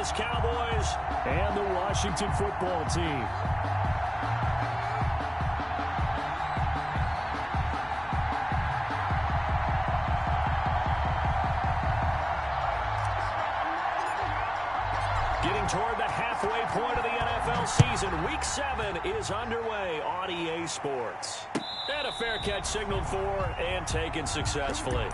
Dallas Cowboys and the Washington football team. Getting toward the halfway point of the NFL season. Week 7 is underway on EA Sports. And a fair catch signaled for and taken successfully.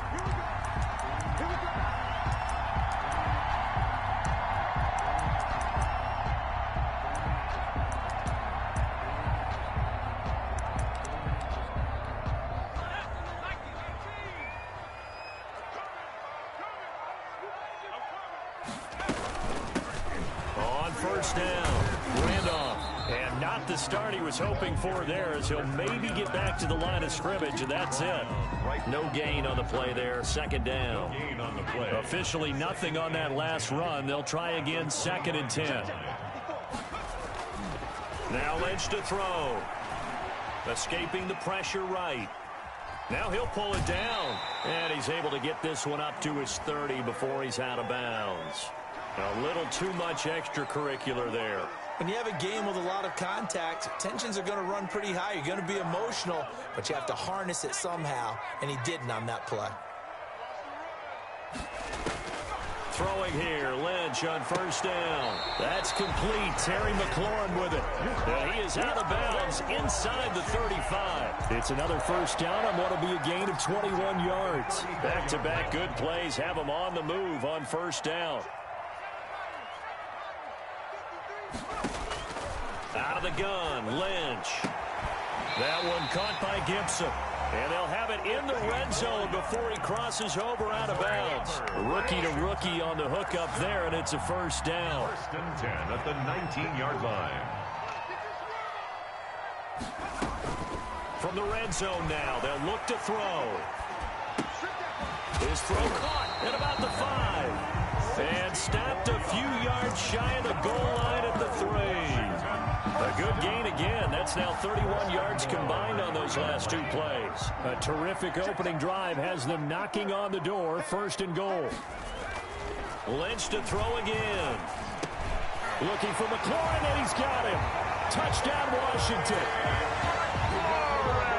First down, Randolph, and not the start he was hoping for there, as he'll maybe get back to the line of scrimmage, and that's it. No gain on the play there, second down. Officially nothing on that last run. They'll try again, 2nd and 10. Now Lynch to throw. Escaping the pressure right. Now he'll pull it down, and he's able to get this one up to his 30 before he's out of bounds. A little too much extracurricular there. When you have a game with a lot of contact, tensions are going to run pretty high. You're going to be emotional, but you have to harness it somehow, and he didn't on that play. Throwing here, Lynch on first down. That's complete. Terry McLaurin with it. Now he is out of bounds inside the 35. It's another first down on what will be a gain of 21 yards. Back-to-back good plays have him on the move on first down. Out of the gun, Lynch. That one caught by Gibson. And they'll have it in the red zone before he crosses over out of bounds. Rookie to rookie on the hookup there, and it's a first down. 1st and 10 at the 19-yard line. From the red zone now, they'll look to throw. His throw caught at about the 5. And stopped a few yards shy of the goal line at the 3. A good gain again. That's now 31 yards combined on those last 2 plays. A terrific opening drive has them knocking on the door. 1st and goal. Lynch to throw again. Looking for McLaurin, and he's got him. Touchdown, Washington.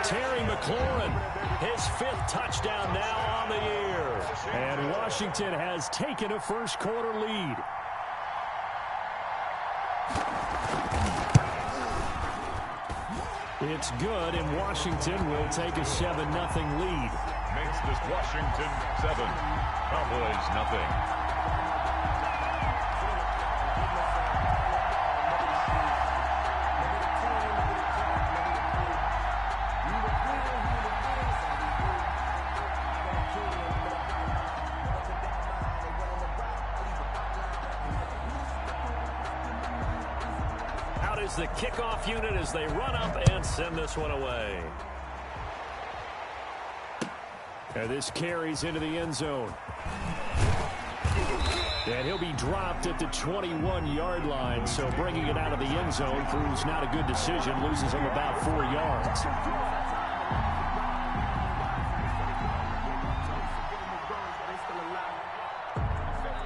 Terry McLaurin, his 5th touchdown now on the year. And Washington has taken a first-quarter lead. It's good, and Washington will take a 7-0 lead. Makes this Washington 7, Cowboys nothing. The kickoff unit as they run up and send this one away. And this carries into the end zone. And he'll be dropped at the 21-yard line, so bringing it out of the end zone proves not a good decision, loses him about 4 yards.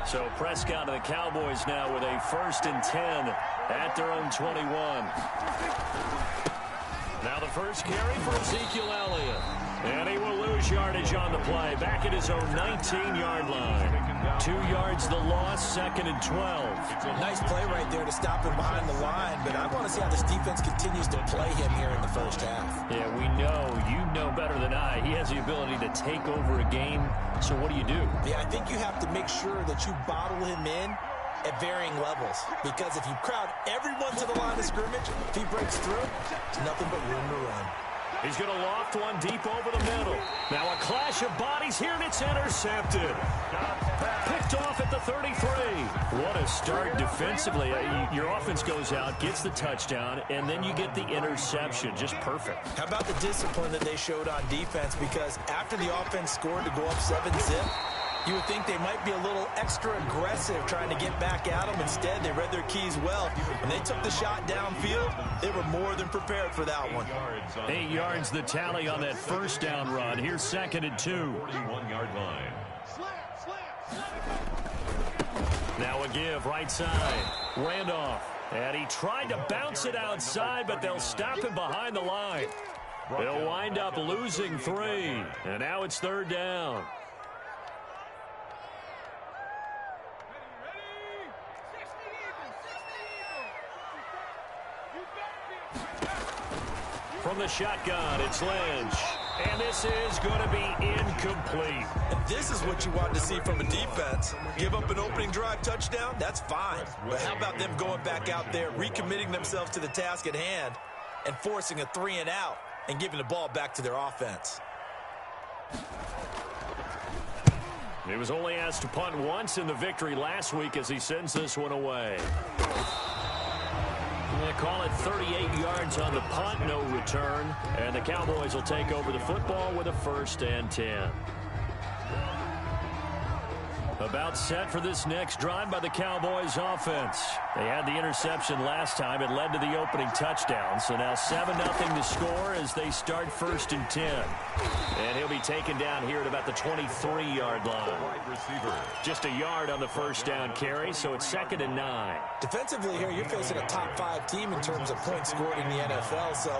So Prescott and the Cowboys now with a 1st and 10 at their own 21. Now the first carry for Ezekiel Elliott. And he will lose yardage on the play. Back at his own 19-yard line. 2 yards the loss, 2nd and 12. Nice play right there to stop him behind the line, but I want to see how this defense continues to play him here in the first half. Yeah, we know. You know better than I. He has the ability to take over a game. So what do you do? Yeah, I think you have to make sure that you bottle him in at varying levels. Because if you crowd everyone to the line of scrimmage, if he breaks through, it's nothing but room to run. He's going to loft one deep over the middle. Now a clash of bodies here, and it's intercepted. Picked off at the 33. What a start defensively. Your offense goes out, gets the touchdown, and then you get the interception. Just perfect. How about the discipline that they showed on defense? Because after the offense scored to go up 7-zip, you would think they might be a little extra aggressive trying to get back at them. Instead, they read their keys well. When they took the shot downfield, they were more than prepared for that one. 8 yards the tally on that first down run. Here's 2nd and 2. 41-yard line. Now a give right side. Randolph. And he tried to bounce it outside, but they'll stop him behind the line. They'll wind up losing 3. And now it's 3rd down. From the shotgun, it's Lynch. And this is going to be incomplete. And this is what you want to see from a defense. Give up an opening drive touchdown, that's fine. But how about them going back out there, recommitting themselves to the task at hand, and forcing a 3-and-out and giving the ball back to their offense? He was only asked to punt once in the victory last week as he sends this one away. They call it 38 yards on the punt, no return. And the Cowboys will take over the football with a 1st and 10. About set for this next drive by the Cowboys offense. They had the interception last time. It led to the opening touchdown. So now 7-0 to score as they start 1st and 10. And he'll be taken down here at about the 23-yard line. Just a yard on the 1st down carry, so it's 2nd and 9. Defensively here, you're facing a top 5 team in terms of points scored in the NFL. So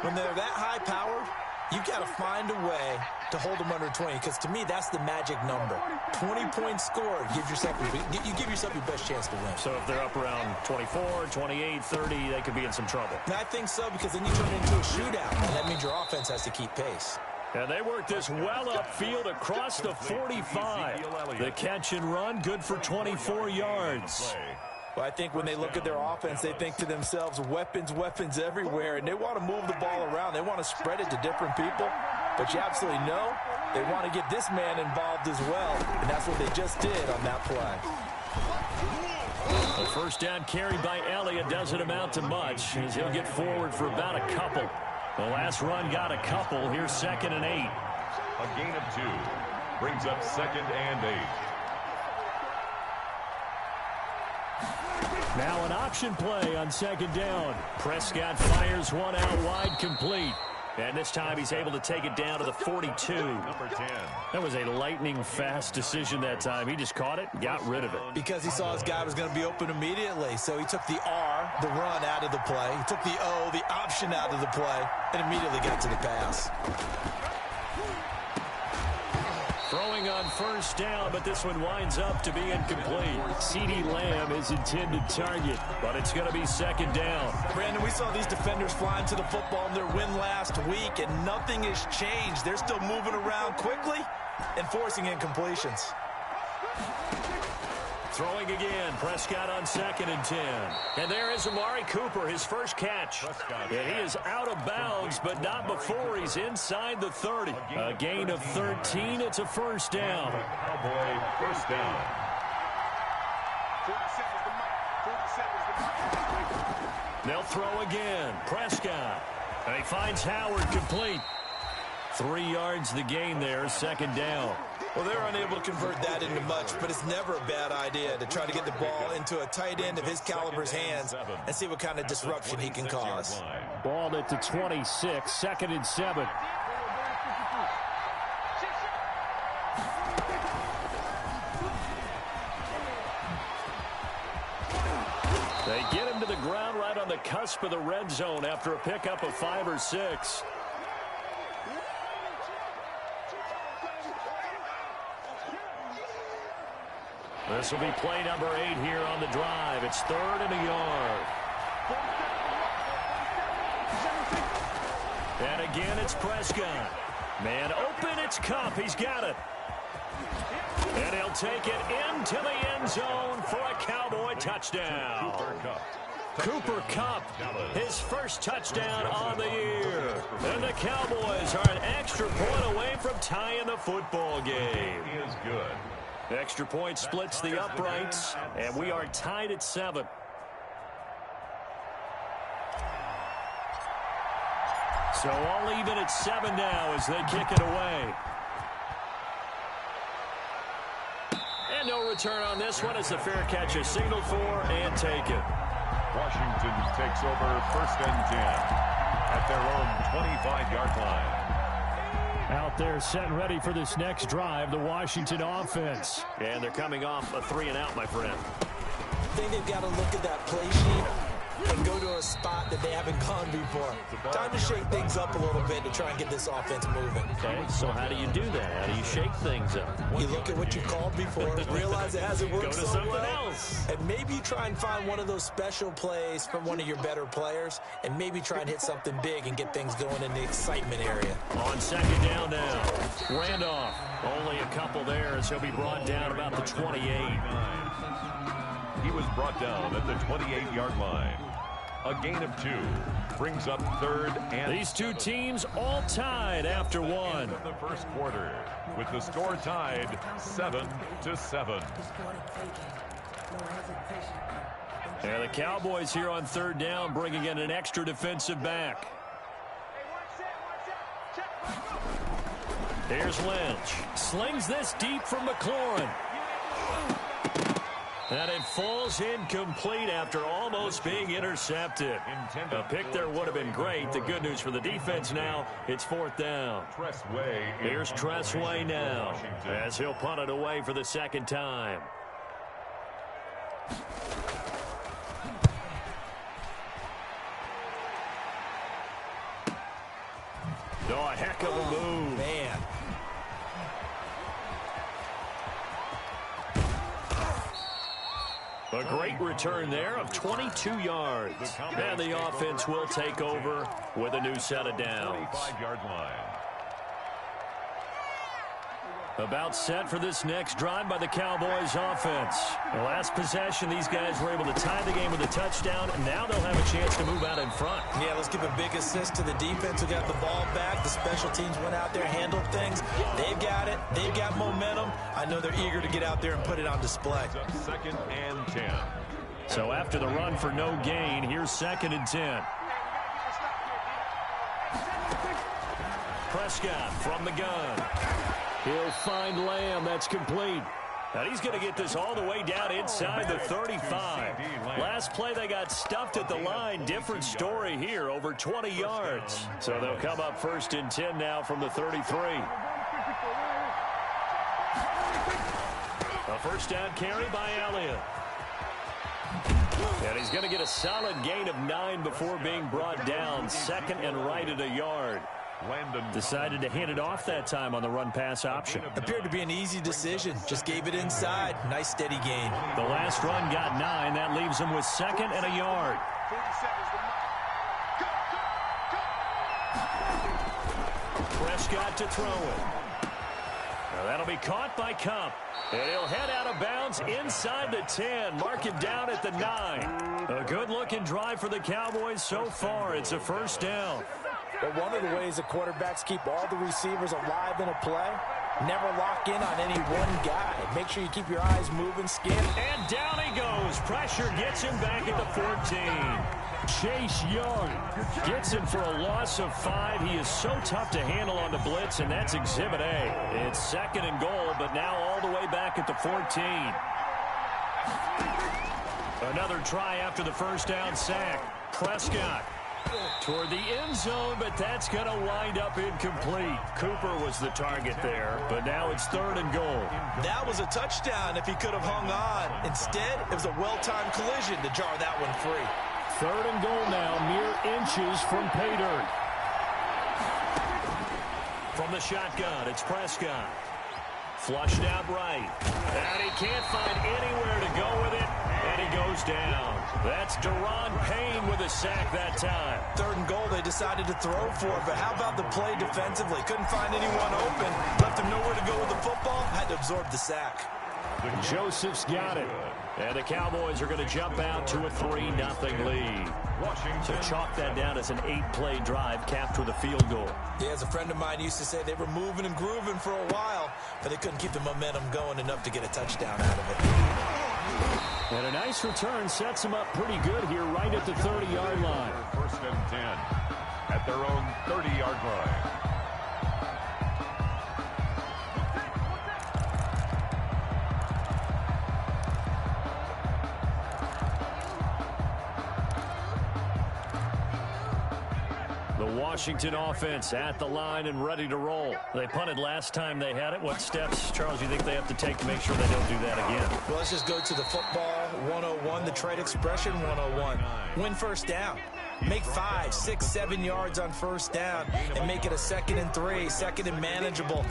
when they're that high-powered, you've got to find a way to hold them under 20, because to me, that's the magic number. 20 points scored, you give yourself your best chance to win. So if they're up around 24, 28, 30, they could be in some trouble. And I think so, because then you turn it into a shootout, and that means your offense has to keep pace. And they work this well upfield across the 45. The catch and run, good for 24 yards. Well, I think when they look at their offense, they think to themselves, weapons, weapons everywhere, and they want to move the ball around. They want to spread it to different people, but you absolutely know they want to get this man involved as well, and that's what they just did on that play. The 1st down carry by Elliott doesn't amount to much, as he'll get forward for about a couple. The last run got a couple. Here's 2nd and 8. A gain of 2 brings up 2nd and 8. Now an option play on 2nd down. Prescott fires one out wide, complete. And this time he's able to take it down to the 42. Number 10. That was a lightning-fast decision that time. He just caught it and got rid of it. Because he saw his guy was going to be open immediately. So he took the R, the run, out of the play. He took the O, the option, out of the play, and immediately got to the pass. Throwing on 1st down, but this one winds up to be incomplete. CeeDee Lamb is intended target, but it's going to be 2nd down. Brandon, we saw these defenders flying to the football in their win last week, and nothing has changed. They're still moving around quickly and forcing incompletions. Throwing again, Prescott on 2nd and 10. And there is Amari Cooper, his first catch. And he is out of bounds, but not before he's inside the 30. A gain of 13, it's a 1st down. Cowboy 1st down. They'll throw again, Prescott. And he finds Howard, complete. 3 yards the gain there, 2nd down. Well, they're unable to convert that into much, but it's never a bad idea to try to get the ball into a tight end of his caliber's hands and see what kind of disruption he can cause. Ball at the 26, 2nd and 7. They get him to the ground right on the cusp of the red zone after a pickup of 5 or 6. This will be play number 8 here on the drive. It's 3rd and a yard. And again, it's Prescott. Man open, it's Kupp. He's got it. And he'll take it into the end zone for a Cowboy touchdown. Cooper Kupp, his first touchdown on the year. And the Cowboys are an extra point away from tying the football game. He is good. Extra point splits the uprights, and we are tied at 7. So all even at 7 now as they kick it away. And no return on this one as the fair catch is signaled for and taken. Washington takes over 1st and 10 at their own 25-yard line. Out there set and ready for this next drive, the Washington offense. And they're coming off a 3-and-out, my friend. I think they've got to look at that play sheet and go to a spot that they haven't gone before. Time to shake things up a little bit to try and get this offense moving. Okay, so how do you do that? How do you shake things up? You look at what you called before, realize it hasn't worked go to so something well, else. and maybe you try and find one of those special plays from one of your better players, and maybe try and hit something big and get things going in the excitement area. On second down now, Randolph. Only a couple there as he'll be brought down about the 28. He was brought down at the 28-yard line. A gain of 2 brings up third and... These two teams all tied after one. The first quarter with the score tied 7-7. Yeah, the Cowboys here on third down bringing in an extra defensive back. Here's Lynch. Slings this deep from McLaurin. And it falls incomplete after almost being intercepted. A pick there would have been great. The good news for the defense now, it's fourth down. Here's Tressway now as he'll punt it away for the second time. Oh, a heck of a move. Man. A great return there of 22 yards. And the offense will take over with a new set of downs. 25-yard line. About set for this next drive by the Cowboys offense. The last possession, these guys were able to tie the game with a touchdown, and now they'll have a chance to move out in front. Yeah, let's give a big assist to the defense who got the ball back. The special teams went out there, handled things. They've got it. They've got momentum. I know they're eager to get out there and put it on display. Second and 10. So after the run for no gain, here's second and 10. Prescott from the gun. He'll find Lamb. That's complete. And he's going to get this all the way down inside the 35. Last play, they got stuffed at the line. Different story here, over 20 yards. So they'll come up first and 10 now from the 33. A first down carry by Elliott. And he's going to get a solid gain of 9 before being brought down. Second and right at a yard. Decided to hand it off that time on the run-pass option. Appeared to be an easy decision. Just gave it inside. Nice steady gain. The last run got 9. That leaves him with second and a yard. Prescott to throw it. Now that'll be caught by Cup. And he'll head out of bounds inside the 10. Mark him down at the 9. A good-looking drive for the Cowboys so far. It's a first down. But one of the ways the quarterbacks keep all the receivers alive in a play, never lock in on any one guy. Make sure you keep your eyes moving, scan. And down he goes. Pressure gets him back at the 14. Chase Young gets him for a loss of 5. He is so tough to handle on the blitz, and that's Exhibit A. It's second and goal, but now all the way back at the 14. Another try after the first down sack. Prescott toward the end zone, but that's going to wind up incomplete. Cooper was the target there, but now it's third and goal. That was a touchdown if he could have hung on. Instead, it was a well-timed collision to jar that one free. Third and goal now, mere inches from pay dirt. From the shotgun, it's Prescott. Flushed out right. And he can't find anywhere to go with it, and he goes down. That's Deron Payne with a sack that time. Third and goal, they decided to throw for it, but how about the play defensively? Couldn't find anyone open. Left him nowhere to go with the football. Had to absorb the sack. Joseph's got it. And the Cowboys are going to jump out to a 3-0 lead. So chalk that down as an 8-play drive capped with a field goal. Yeah, as a friend of mine used to say, they were moving and grooving for a while, but they couldn't keep the momentum going enough to get a touchdown out of it. And a nice return sets them up pretty good here right at the 30-yard line. First and 10 at their own 30-yard line. The Washington offense at the line and ready to roll. They punted last time they had it. What steps, Charles, do you think they have to take to make sure they don't do that again? Well, let's just go to the football 101, the trade expression 101. Win first down. Make 5, 6, 7 yards on first down and make it a 2nd and 3, 2nd and manageable.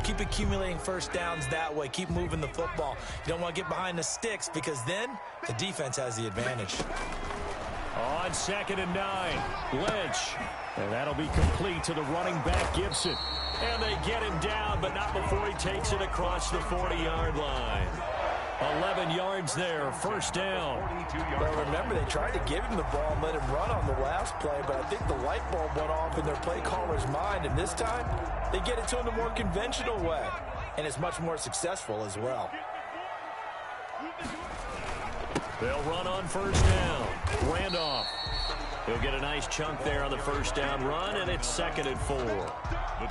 Keep accumulating first downs that way. Keep moving the football. You don't want to get behind the sticks because then the defense has the advantage. On 2nd and 9, Lynch. And that'll be complete to the running back, Gibson. And they get him down, but not before he takes it across the 40-yard line. 11 yards there, first down. Well, remember, they tried to give him the ball and let him run on the last play, but I think the light bulb went off in their play caller's mind, and this time they get it to him the more conventional way, and it's much more successful as well. They'll run on first down. Randolph. He'll get a nice chunk there on the first down run, and it's 2nd and 4.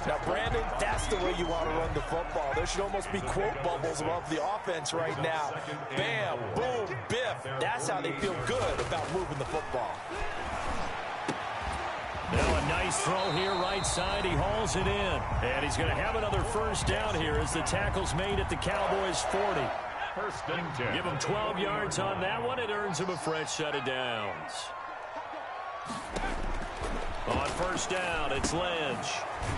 Now, Brandon, that's the way you want to run the football. There should almost be quote bubbles above the offense right now. Bam, boom, biff. That's how they feel good about moving the football. Now a nice throw here right side. He hauls it in. And he's going to have another first down here as the tackle's made at the Cowboys' 40. First and 10. Give him 12 yards on that one. It earns him a fresh set of downs. On first down, it's Lynch.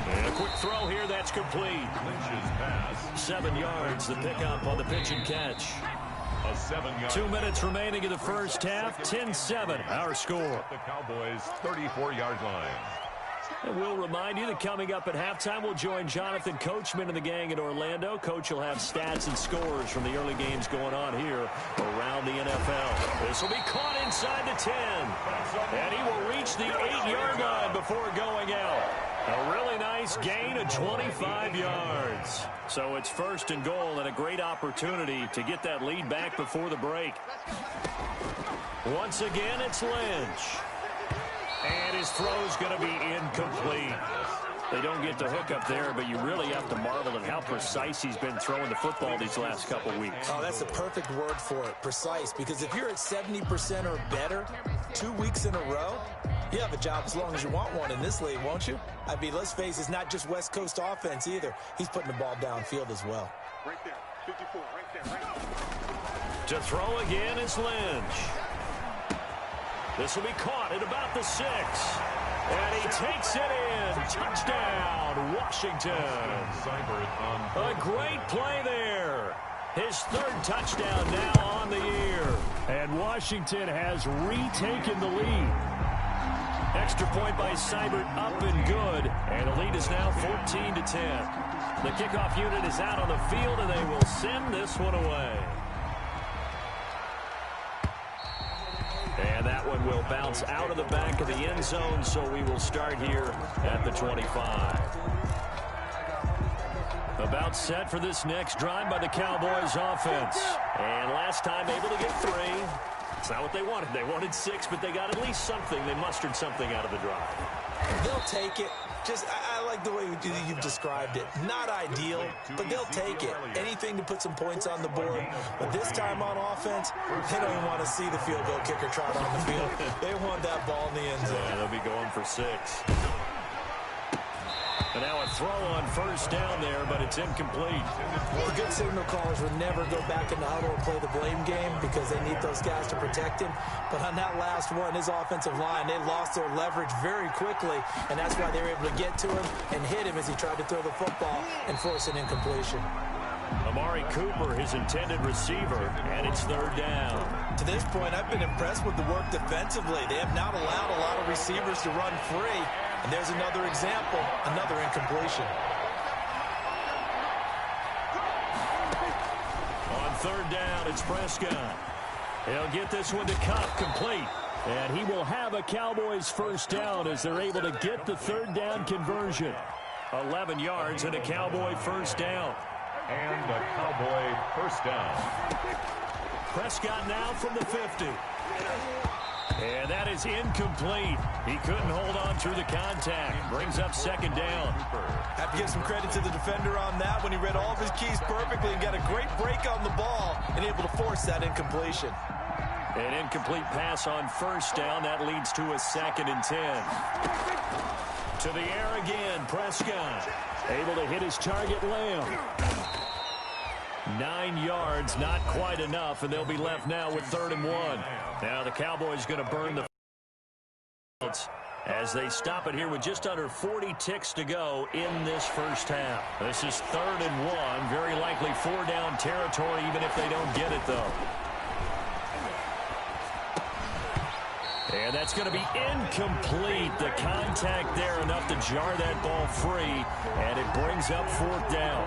And a quick throw here, that's complete. Lynch's pass. 7 yards, the pickup on the pitch and catch. A 7-yard. 2 minutes remaining in the first half. 10-7, our score. The Cowboys' 34-yard line. And we'll remind you that coming up at halftime, we'll join Jonathan Coachman and the gang in Orlando. Coach will have stats and scores from the early games going on here around the NFL. This will be caught inside the 10. And he will reach the 8-yard line before going out. A really nice gain of 25 yards. So it's first and goal and a great opportunity to get that lead back before the break. Once again, it's Lynch. And his throw's going to be incomplete. They don't get the hook up there, but you really have to marvel at how precise he's been throwing the football these last couple weeks. Oh, that's the perfect word for it, precise. Because if you're at 70% or better 2 weeks in a row, you have a job as long as you want one in this league, won't you? I mean, let's face it, it's not just West Coast offense either. He's putting the ball downfield as well. Right there, 54, right there, right there. To throw again is Lynch. This will be caught at about the 6. And he takes it in. Touchdown, Washington. A great play there. His 3rd touchdown now on the year. And Washington has retaken the lead. Extra point by Seibert up and good. And the lead is now 14-10. The kickoff unit is out on the field, and they will send this one away. And that one will bounce out of the back of the end zone, so we will start here at the 25. About set for this next drive by the Cowboys offense. And last time able to get 3. It's not what they wanted. They wanted 6, but they got at least something. They mustered something out of the drive. They'll take it. I like the way you've described it. Not ideal, but they'll take it. Anything to put some points on the board. But this time on offense, they don't even want to see the field goal kicker trot on the field. They want that ball in the end zone. Yeah, they'll be going for 6. And now a throw on first down there, but it's incomplete. The good signal callers would never go back in the huddle and play the blame game because they need those guys to protect him. But on that last one, his offensive line, they lost their leverage very quickly, and that's why they were able to get to him and hit him as he tried to throw the football and force an incompletion. Amari Cooper, his intended receiver, and it's 3rd down. To this point, I've been impressed with the work defensively. They have not allowed a lot of receivers to run free. And there's another example, another incompletion. On 3rd down, it's Prescott. He'll get this one to Cup, complete. And he will have a Cowboys first down as they're able to get the 3rd down conversion. 11 yards and a Cowboy first down. And a Cowboy first down. Prescott now from the 50. And that is incomplete. He couldn't hold on through the contact. Brings up 2nd down. Have to give some credit to the defender on that when he read all of his keys perfectly and got a great break on the ball and able to force that incompletion. An incomplete pass on first down. That leads to a 2nd and 10. To the air again, Prescott. Able to hit his target, Lamb. 9 yards, not quite enough, and they'll be left now with 3rd and 1. Now the Cowboys going to burn the as they stop it here with just under 40 ticks to go in this first half. This is 3rd and 1, very likely 4-down territory, even if they don't get it, though. And that's going to be incomplete. The contact there enough to jar that ball free, and it brings up 4th down.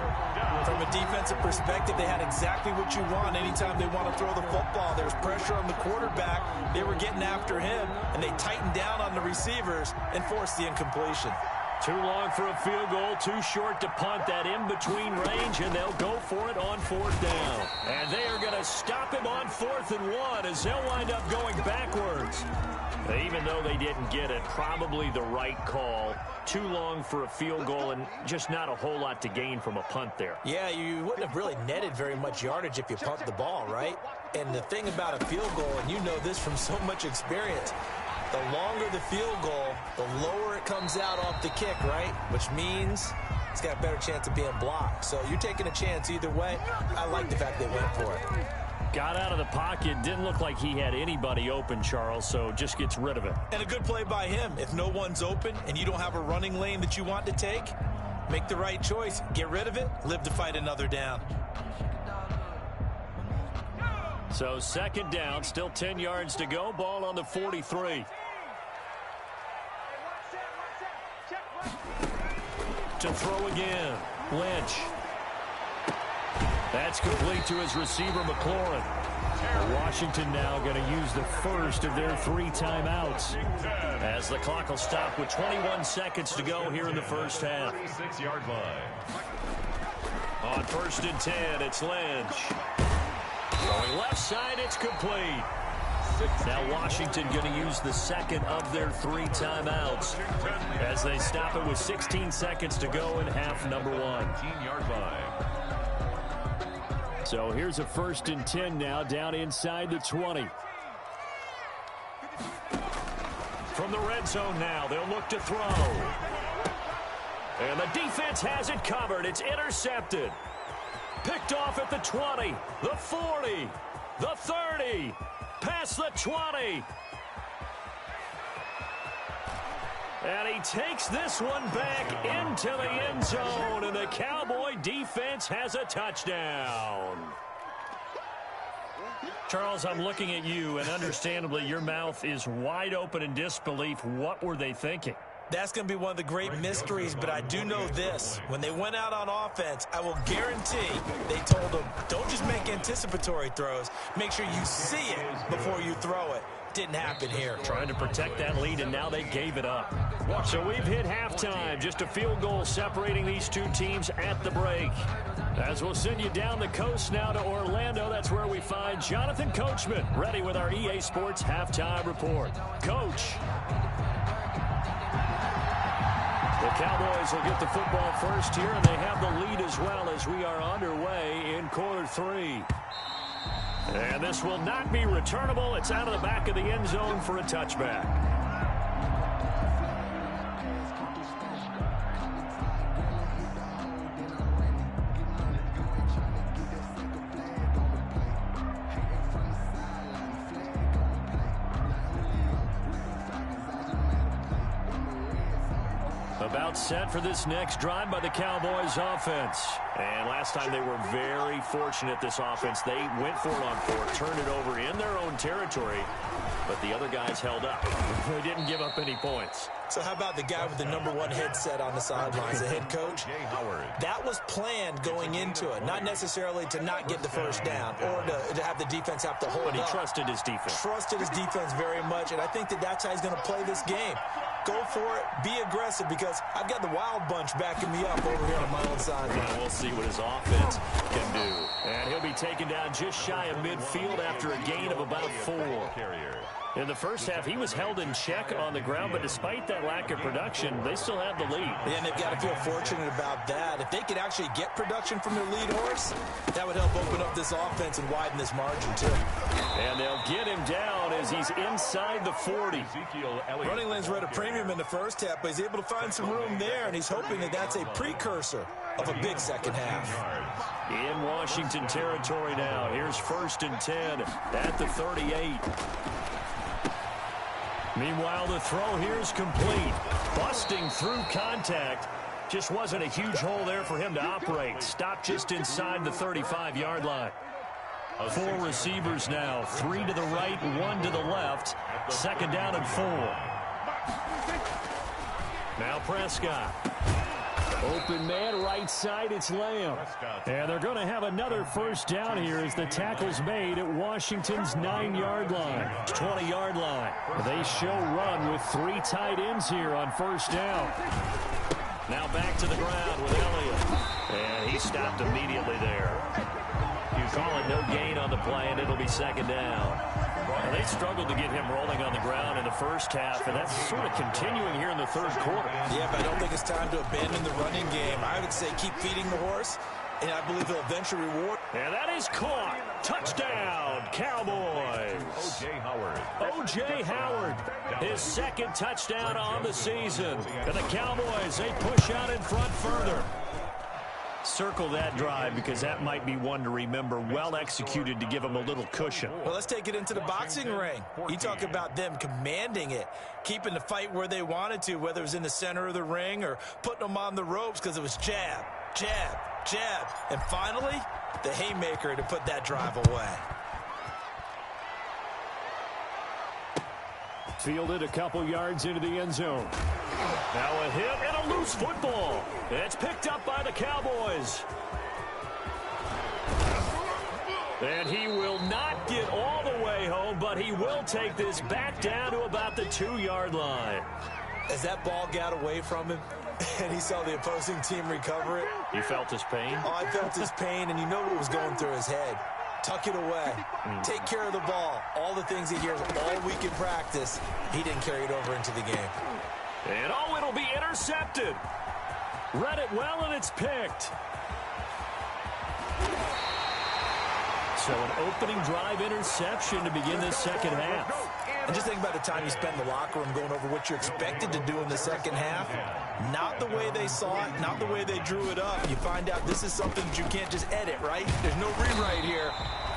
From a defensive perspective, they had exactly what you want anytime they want to throw the football. There was pressure on the quarterback. They were getting after him, and they tightened down on the receivers and forced the incompletion. Too long for a field goal, too short to punt. That in-between range, and they'll go for it on 4th down. And they are going to stop him on 4th and 1 as they'll wind up going backwards. Even though they didn't get it, probably the right call. Too long for a field goal and just not a whole lot to gain from a punt there. Yeah, you wouldn't have really netted very much yardage if you pumped the ball, right? And the thing about a field goal, and you know this from so much experience, the longer the field goal, the lower it comes out off the kick, right? Which means it's got a better chance of being blocked. So you're taking a chance either way. I like the fact they went for it. Got out of the pocket. Didn't look like he had anybody open, Charles, so just gets rid of it. And a good play by him. If no one's open and you don't have a running lane that you want to take, make the right choice. Get rid of it. Live to fight another down. So 2nd down, still 10 yards to go. Ball on the 43. To throw again. Lynch. That's complete to his receiver, McLaurin. Washington now going to use the first of their 3 timeouts as the clock will stop with 21 seconds to go here in the first half. 36-yard line. On 1st and 10, it's Lynch. Going left side, it's complete. Now Washington going to use the 2nd of their 3 timeouts as they stop it with 16 seconds to go in half number 1. 18-yard line. So here's a 1st and 10 now down inside the 20. From the red zone now, they'll look to throw. And the defense has it covered. It's intercepted. Picked off at the 20, the 40, the 30, past the 20. And he takes this one back into the end zone, and the Cowboy defense has a touchdown. Charles, I'm looking at you, and understandably, your mouth is wide open in disbelief. What were they thinking? That's going to be one of the great mysteries, but I do know this. When they went out on offense, I will guarantee they told them, don't just make anticipatory throws. Make sure you see it before you throw it. Didn't happen here. Trying to protect that lead, and now they gave it up. So we've hit halftime. Just a field goal separating these 2 teams at the break. As we'll send you down the coast now to Orlando, that's where we find Jonathan Coachman, ready with our EA Sports Halftime Report. Coach. The Cowboys will get the football first here, and they have the lead as well as we are underway in quarter 3. And this will not be returnable. It's out of the back of the end zone for a touchback. About set for this next drive by the Cowboys offense. And last time they were very fortunate, this offense. They went for it on 4th, turned it over in their own territory, but the other guys held up. They didn't give up any points. So how about the guy with the #1 headset on the sidelines, the head coach? That was planned going into it, not necessarily to not get the first down or to have the defense have to hold up. But he trusted his defense. Trusted his defense very much, and I think that's how he's going to play this game. Go for it. Be aggressive, because I've got the Wild Bunch backing me up over here on my own side. Well, we'll see what his offense can do. And he'll be taken down just shy of midfield after a gain of about 4. In the first half, he was held in check on the ground, but despite that lack of production, they still have the lead. And they've got to feel fortunate about that. If they could actually get production from their lead horse, that would help open up this offense and widen this margin, too. And they'll get him down as he's inside the 40. Running lanes were at a premium in the first half, but he's able to find some room there, and he's hoping that that's a precursor of a big second half. In Washington territory now. Here's 1st and 10 at the 38. Meanwhile, the throw here is complete. Busting through contact. Just wasn't a huge hole there for him to operate. Stopped just inside the 35-yard line. 4 receivers now. 3 to the right, 1 to the left. 2nd down and 4. Now Prescott. Open man, right side, it's Lamb. And they're going to have another 1st down here as the tackle's made at Washington's 9-yard line. 20-yard line. They show run with 3 tight ends here on 1st down. Now back to the ground with Elliott. And he stopped immediately there. You call it no gain on the play, and it'll be 2nd down. Well, they struggled to get him rolling on the ground in the first half, and that's sort of continuing here in the 3rd quarter. Yeah, but I don't think it's time to abandon the running game. I would say keep feeding the horse, and I believe he'll eventually reward. And that is caught. Touchdown, Cowboys. O.J. Howard. O.J. Howard, his 2nd touchdown on the season. And the Cowboys, they push out in front further. Circle that drive because that might be one to remember. Well executed to give him a little cushion. Well, let's take it into the boxing ring. You talk about them commanding it, keeping the fight where they wanted to, whether it was in the center of the ring or putting them on the ropes because it was jab, jab, jab. And finally, the haymaker to put that drive away. Fielded a couple yards into the end zone. Now a hit and a loose football. It's picked up by the Cowboys. And he will not get all the way home, but he will take this back down to about the 2-yard line. As that ball got away from him and he saw the opposing team recover it. You felt his pain? Oh, I felt his pain, and you know what was going through his head. Tuck it away. Take care of the ball. All the things he hears all week in practice, he didn't carry it over into the game. And oh, it'll be intercepted. Read it well, and it's picked. So an opening drive interception to begin this 2nd half. And just think about the time you spend in the locker room going over what you expected to do in the 2nd half. Not the way they saw it, not the way they drew it up. You find out this is something that you can't just edit, right? There's no rewrite here.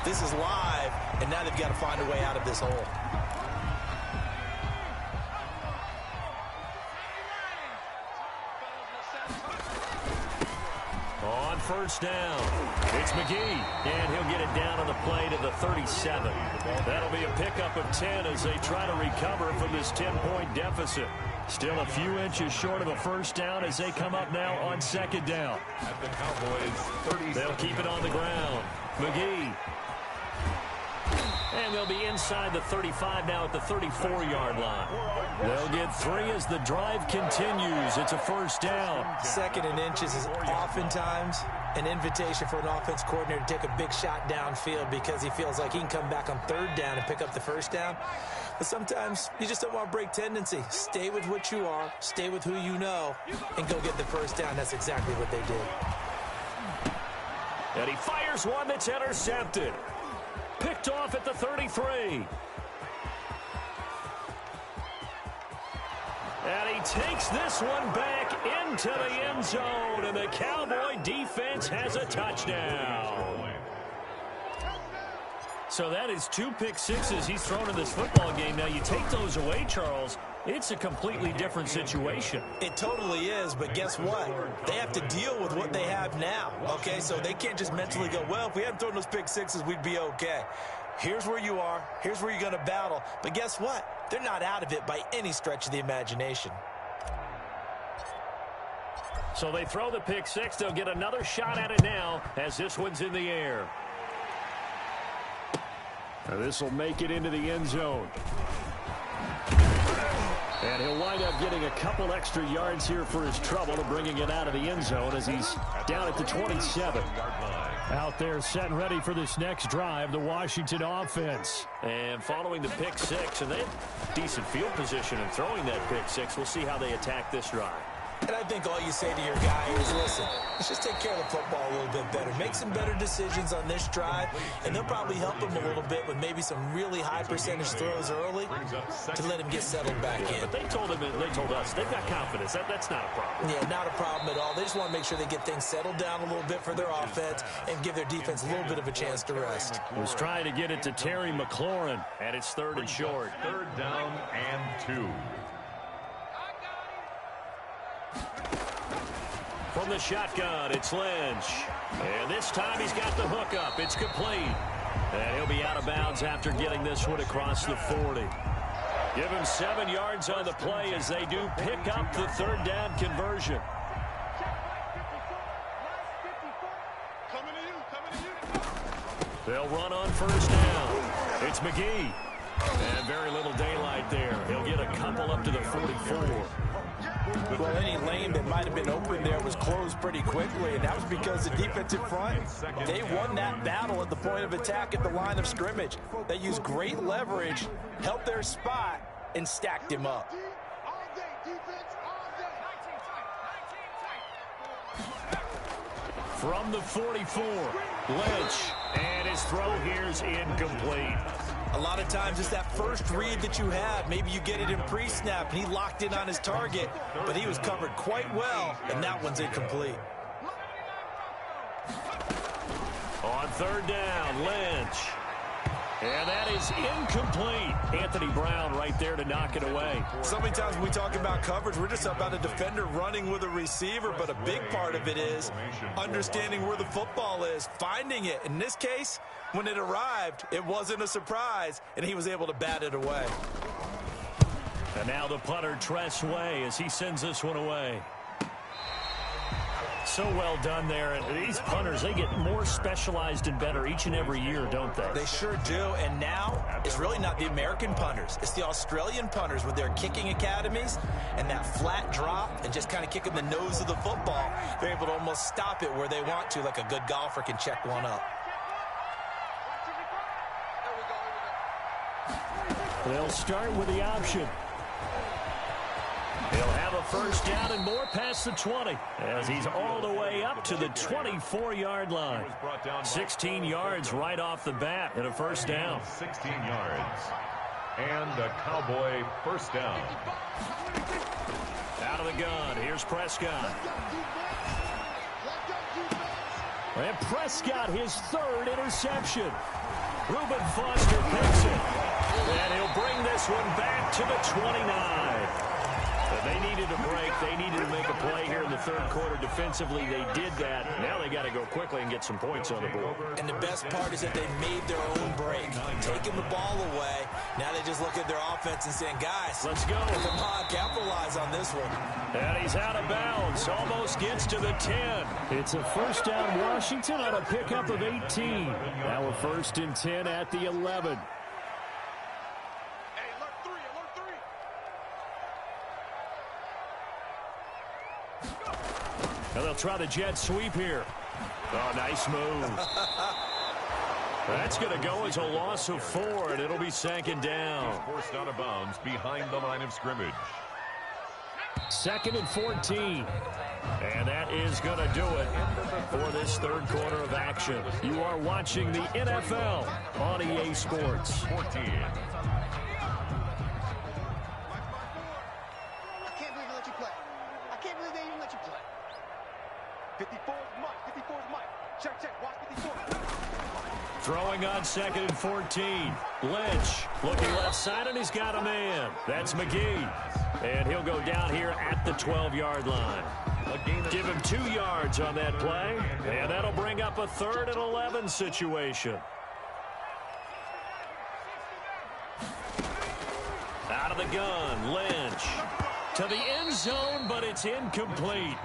This is live, and now they've got to find a way out of this hole. On 1st down, it's McGee, and he'll get it down on the play to the 37. That'll be a pickup of 10 as they try to recover from this 10-point deficit. Still a few inches short of a 1st down as they come up now on 2nd down. At the Cowboys, 30. They'll keep it on the ground. McGee. And they'll be inside the 35 now at the 34-yard line. They'll get 3 as the drive continues. It's a 1st down. 2nd and inches is oftentimes an invitation for an offense coordinator to take a big shot downfield because he feels like he can come back on 3rd down and pick up the 1st down. But sometimes you just don't want to break tendency. Stay with what you are, stay with who you know, and go get the 1st down. That's exactly what they did. And he fires one that's intercepted. Picked off at the 33. And he takes this one back into the end zone, and the Cowboy defense has a touchdown. So that is 2 pick sixes he's thrown in this football game. Now, you take those away, Charles, it's a completely different situation. It totally is, but guess what? They have to deal with what they have now, okay? So they can't just mentally go, well, if we hadn't thrown those pick sixes, we'd be okay. Here's where you are. Here's where you're going to battle. But guess what? They're not out of it by any stretch of the imagination. So they throw the pick six. They'll get another shot at it now as this one's in the air. This will make it into the end zone. And he'll wind up getting a couple extra yards here for his trouble and bringing it out of the end zone as he's down at the 27. Out there set and ready for this next drive, the Washington offense. And following the pick six, and they have decent field position in throwing that pick six. We'll see how they attack this drive. And I think all you say to your guy is, listen, let's just take care of the football a little bit better. Make some better decisions on this drive, and they'll probably help him a little bit with maybe some really high percentage throws early to let him get settled back in. But they told us, they've got confidence. That's not a problem. Yeah, not a problem at all. They just want to make sure they get things settled down a little bit for their offense and give their defense a little bit of a chance to rest. Was trying to get it to Terry McLaurin, and it's 3rd and short. 3rd down and 2. From the shotgun, it's Lynch. And this time he's got the hook up. It's complete. And he'll be out of bounds after getting this one across the 40. Give him 7 yards on the play as they do pick up the 3rd down conversion. They'll run on 1st down. It's McGee. And very little daylight there. He'll get a couple up to the 44. Well, any lane that might have been open there was closed pretty quickly, and that was because the defensive front, they won that battle at the point of attack at the line of scrimmage. They used great leverage, helped their spot, and stacked him up. From the 44, Lynch, and his throw here's incomplete. A lot of times it's that first read that you have. Maybe you get it in pre-snap, and he locked in on his target, but he was covered quite well, and that one's incomplete. On 3rd down, Lynch. And that is incomplete. Anthony Brown right there to knock it away. So many times when we talk about coverage, we're just about a defender running with a receiver, but a big part of it is understanding where the football is, finding it. In this case, when it arrived, it wasn't a surprise, and he was able to bat it away. And now the punter, Tress Way, as he sends this one away. So well done there. And these punters, they get more specialized and better each and every year, don't they? They sure do. And now it's really not the American punters. It's the Australian punters with their kicking academies and that flat drop and just kind of kicking the nose of the football. They're able to almost stop it where they want to, like a good golfer can check one up. They'll start with the option. He'll have a 1st down and more past the 20 as he's all the way up to the 24-yard line. 16 yards right off the bat and a 1st down. 16 yards. And a Cowboy 1st down. Out of the gun, here's Prescott. And Prescott, his 3rd interception. Reuben Foster picks it. And he'll bring this one back to the 29. But they needed a break. They needed to make a play here in the 3rd quarter. Defensively, they did that. Now they got to go quickly and get some points on the board. And the best part is that they made their own break, taking the ball away. Now they just look at their offense and saying, guys, let's go. Come on, capitalize on this one. And he's out of bounds. Almost gets to the 10. It's a 1st down Washington on a pickup of 18. Now a 1st and 10 at the 11. And they'll try the jet sweep here. Oh, nice move. That's going to go as a loss of 4, and it'll be 2nd down. Forced out of bounds behind the line of scrimmage. 2nd and 14. And that is going to do it for this 3rd quarter of action. You are watching the NFL on EA Sports. 14. Throwing on 2nd and 14. Lynch looking left side, and he's got a man. That's McGee. And he'll go down here at the 12-yard line. Give him 2 yards on that play, and that'll bring up a 3rd and 11 situation. Out of the gun, Lynch. To the end zone, but it's incomplete.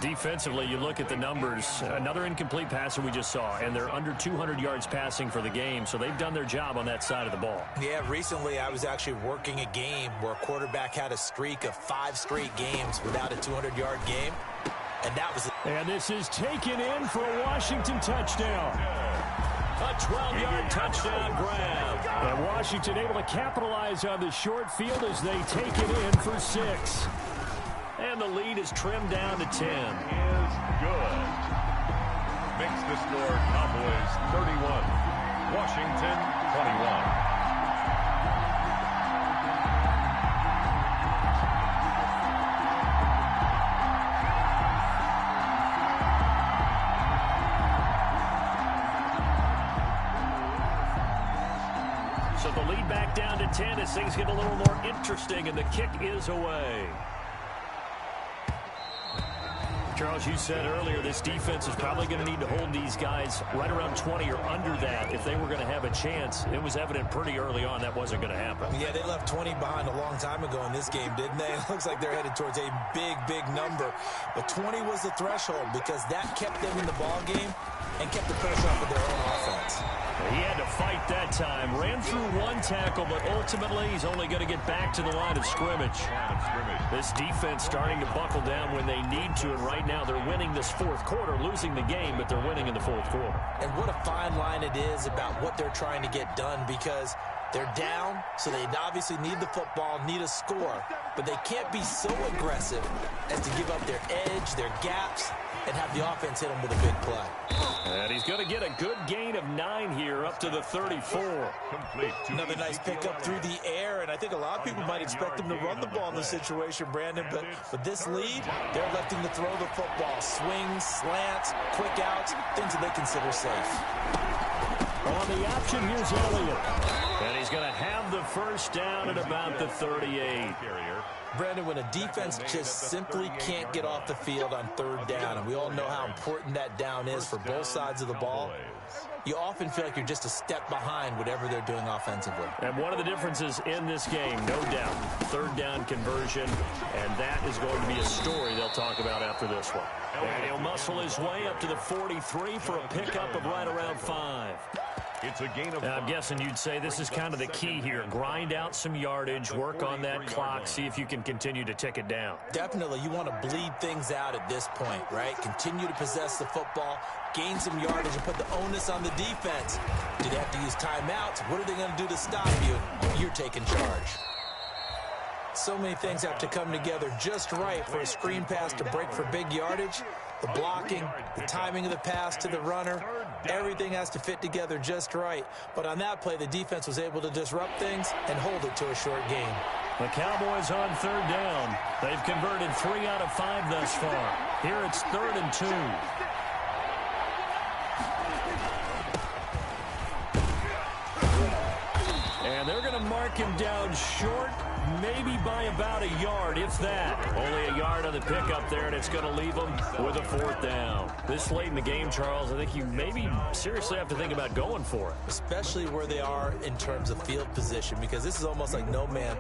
Defensively, you look at the numbers. Another incomplete passer we just saw, and they're under 200 yards passing for the game, so they've done their job on that side of the ball. Yeah, recently I was actually working a game where a quarterback had a streak of 5 straight games without a 200-yard game, and that was it. And this is taken in for a Washington touchdown. A 12-yard touchdown grab. And Washington able to capitalize on the short field as they take it in for 6. And the lead is trimmed down to 10. Is good. Makes the score Cowboys 31, Washington 21. So the lead back down to 10 as things get a little more interesting, and the kick is away. Charles, you said earlier this defense is probably going to need to hold these guys right around 20 or under that if they were going to have a chance. It was evident pretty early on that wasn't going to happen. Yeah, they left 20 behind a long time ago in this game, didn't they? It looks like they're headed towards a big, big number. But 20 was the threshold because that kept them in the ball game and kept the pressure off of their own offense. He had to fight that time. Ran through one tackle, but ultimately he's only going to get back to the line of scrimmage. This defense starting to buckle down when they need to, and right now they're winning this fourth quarter, losing the game, but they're winning in the fourth quarter. And what a fine line it is about what they're trying to get done, because they're down, so they obviously need the football, need a score, but they can't be so aggressive as to give up their edge, their gaps, and have the offense hit them with a big play. And he's going to get a good gain of 9 here, up to the 34. Complete. Another nice pickup through the air, and I think a lot of people might expect them to run the ball in this situation, Brandon, but with this lead, they're electing to throw the football. Swings, slants, quick outs, things that they consider safe. On the option, here's Elliott. And he's going to have the first down at about the 38. Brandon, when a defense just simply can't get off the field on third down, and we all know how important that down is for both sides of the ball, you often feel like you're just a step behind whatever they're doing offensively. And one of the differences in this game, no doubt, third down conversion, and that is going to be a story they'll talk about after this one. And he'll muscle his way up to the 43 for a pickup of right around 5. It's a gain of I'm guessing you'd say this is kind of the key here. Grind out some yardage, work on that clock, see if you can continue to tick it down. Definitely, you want to bleed things out at this point, right? Continue to possess the football, gain some yardage, and put the onus on the defense. Do they have to use timeouts? What are they going to do to stop you? You're taking charge. So many things have to come together just right for a screen pass to break for big yardage. The blocking, the timing of the pass to the runner, everything has to fit together just right. But on that play, the defense was able to disrupt things and hold it to a short game. The Cowboys on third down. They've converted 3 out of 5 thus far. Here it's 3rd and 2. And they're going to mark him down short, maybe by about a yard, if that. Only a yard on the pickup there, and it's going to leave them with a 4th down. This late in the game, Charles, I think you maybe seriously have to think about going for it. Especially where they are in terms of field position, because this is almost like no man.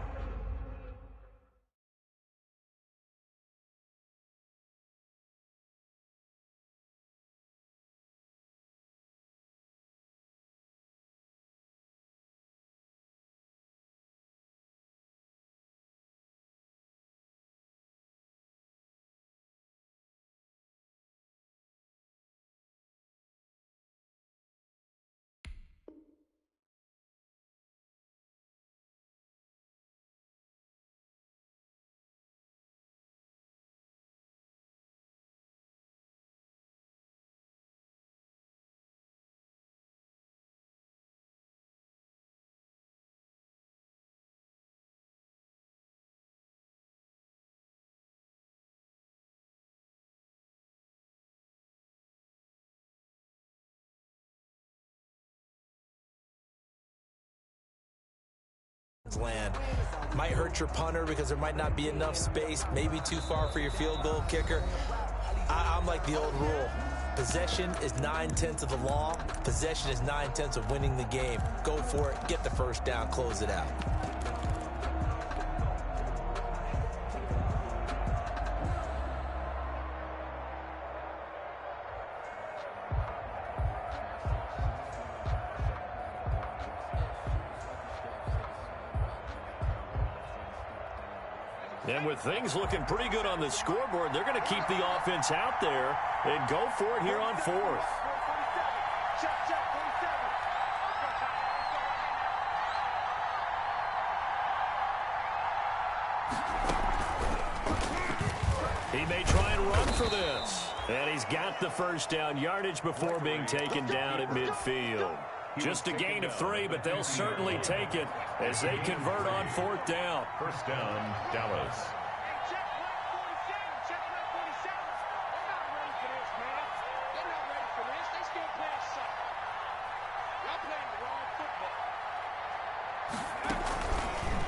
Land might hurt your punter because there might not be enough space, maybe too far for your field goal kicker. I'm like the old rule. Possession is 9/10 of the law. Possession is 9/10 of winning the game. Go for it, get the first down, close it out. And with things looking pretty good on the scoreboard, they're going to keep the offense out there and go for it here on 4th. He may try and run for this. And he's got the first down yardage before being taken down at midfield. Just a gain of 3, but they'll certainly take it as they convert on 4th down. First down, Dallas.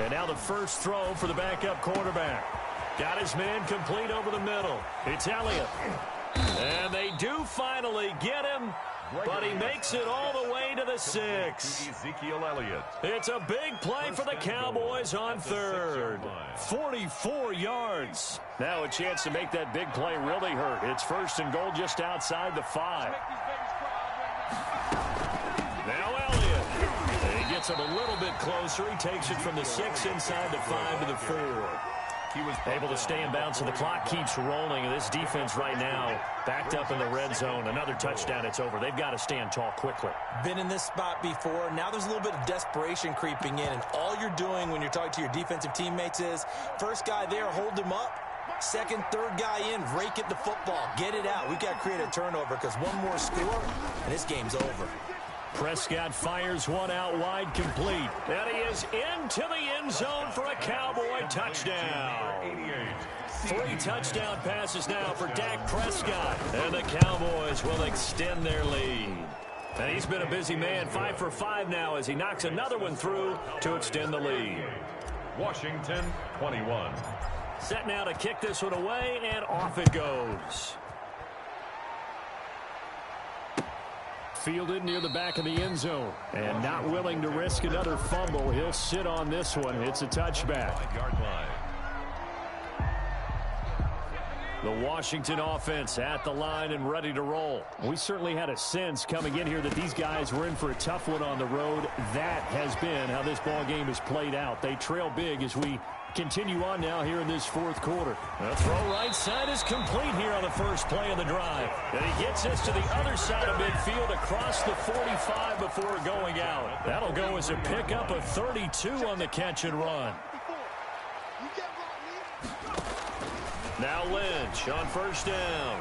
And now the first throw for the backup quarterback. Got his man complete over the middle. It's Elliott. And they do finally get him, but he makes it all the way to the 6. Ezekiel Elliott. It's a big play for the Cowboys on 3rd. 44 yards. Now a chance to make that big play really hurt. It's 1st and goal just outside the 5. Now Elliott. He gets him a little bit closer. He takes it from the 6 inside the 5 to the 4. He was able to stay in bounds, so the clock keeps rolling. And this defense right now backed up in the red zone. Another touchdown, it's over. They've got to stand tall quickly. Been in this spot before. Now there's a little bit of desperation creeping in. And all you're doing when you're talking to your defensive teammates is, first guy there, hold him up. Second, third guy in, rake at the football. Get it out. We've got to create a turnover because one more score, and this game's over. Prescott fires one out wide, complete. And he is into the end zone for a Cowboy touchdown. 3 touchdown passes now for Dak Prescott. And the Cowboys will extend their lead. And he's been a busy man, 5 for 5 now as he knocks another one through to extend the lead. Washington, 21. Set now to kick this one away, and off it goes. Fielded near the back of the end zone. And not willing to risk another fumble. He'll sit on this one. It's a touchback. 5-yard line. The Washington offense at the line and ready to roll. We certainly had a sense coming in here that these guys were in for a tough one on the road. That has been how this ball game has played out. They trail big as we continue on now here in this 4th quarter. The throw right side is complete here on the first play of the drive. And he gets this to the other side of midfield across the 45 before going out. That'll go as a pickup of 32 on the catch and run. Now Lynch on first down.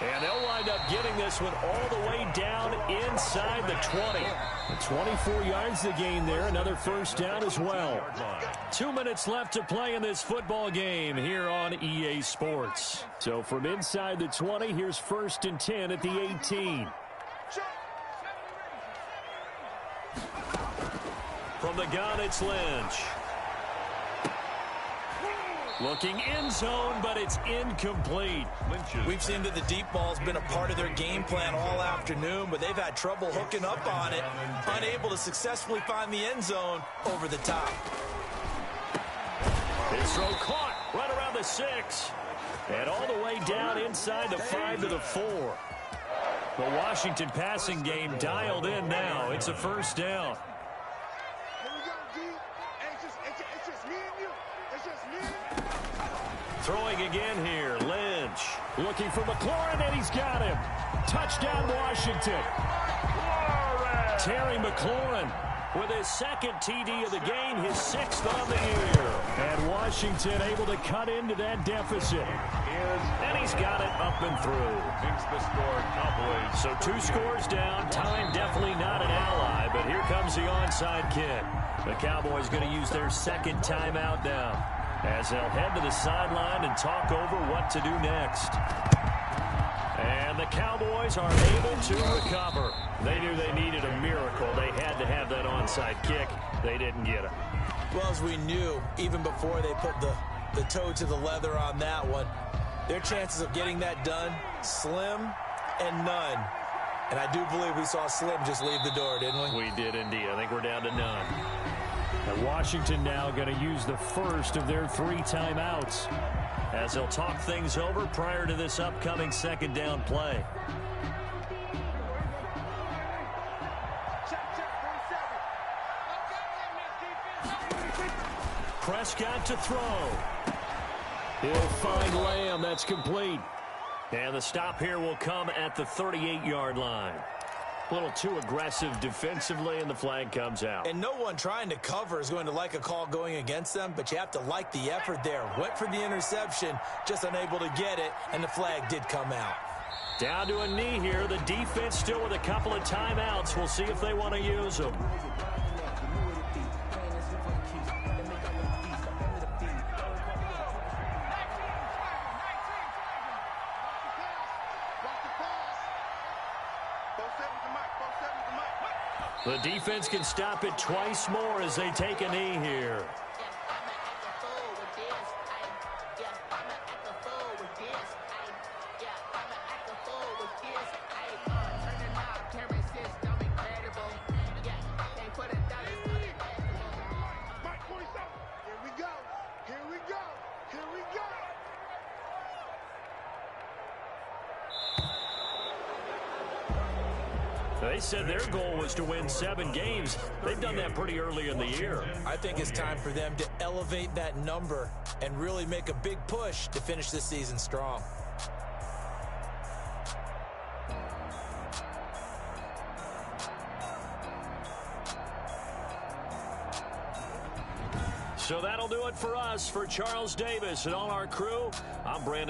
And they'll wind up getting this one all the way down inside the 20. 24 yards to gain there. Another first down as well. 2 minutes left to play in this football game here on EA Sports. So from inside the 20, here's 1st and 10 at the 18. From the gun, it's Lynch. Looking end zone, but it's incomplete. We've seen that the deep ball's been a part of their game plan all afternoon, but they've had trouble hooking up on it, unable to successfully find the end zone over the top. His throw caught right around the 6. And all the way down inside the 5 to the 4. The Washington passing game dialed in now. It's a first down. Throwing again here, Lynch. Looking for McLaurin, and he's got him. Touchdown, Washington. Terry McLaurin with his 2nd TD of the game, his 6th on the year. And Washington able to cut into that deficit. And he's got it up and through. Makes the score, Cowboys. So 2 scores down. Time definitely not an ally, but here comes the onside kick. The Cowboys going to use their 2nd timeout now, as they'll head to the sideline and talk over what to do next. And the Cowboys are able to recover. They knew they needed a miracle. They had to have that onside kick. They didn't get it. Well, as we knew, even before they put the toe to the leather on that one, their chances of getting that done, slim and none. And I do believe we saw Slim just leave the door, didn't we? We did indeed. I think we're down to none. And Washington now going to use the first of their 3 timeouts as they'll talk things over prior to this upcoming 2nd down play. Prescott to throw. He'll find Lamb. That's complete. And the stop here will come at the 38-yard line. A little too aggressive defensively, and the flag comes out. And no one trying to cover is going to like a call going against them, but you have to like the effort there. Went for the interception, just unable to get it, and the flag did come out. Down to a knee here. The defense still with a couple of timeouts. We'll see if they want to use them. The defense can stop it twice more as they take a knee here. They said their goal was to win 7 games. They've done that pretty early in the year. I think it's time for them to elevate that number and really make a big push to finish this season strong. So that'll do it for us. For Charles Davis and all our crew, I'm Brandon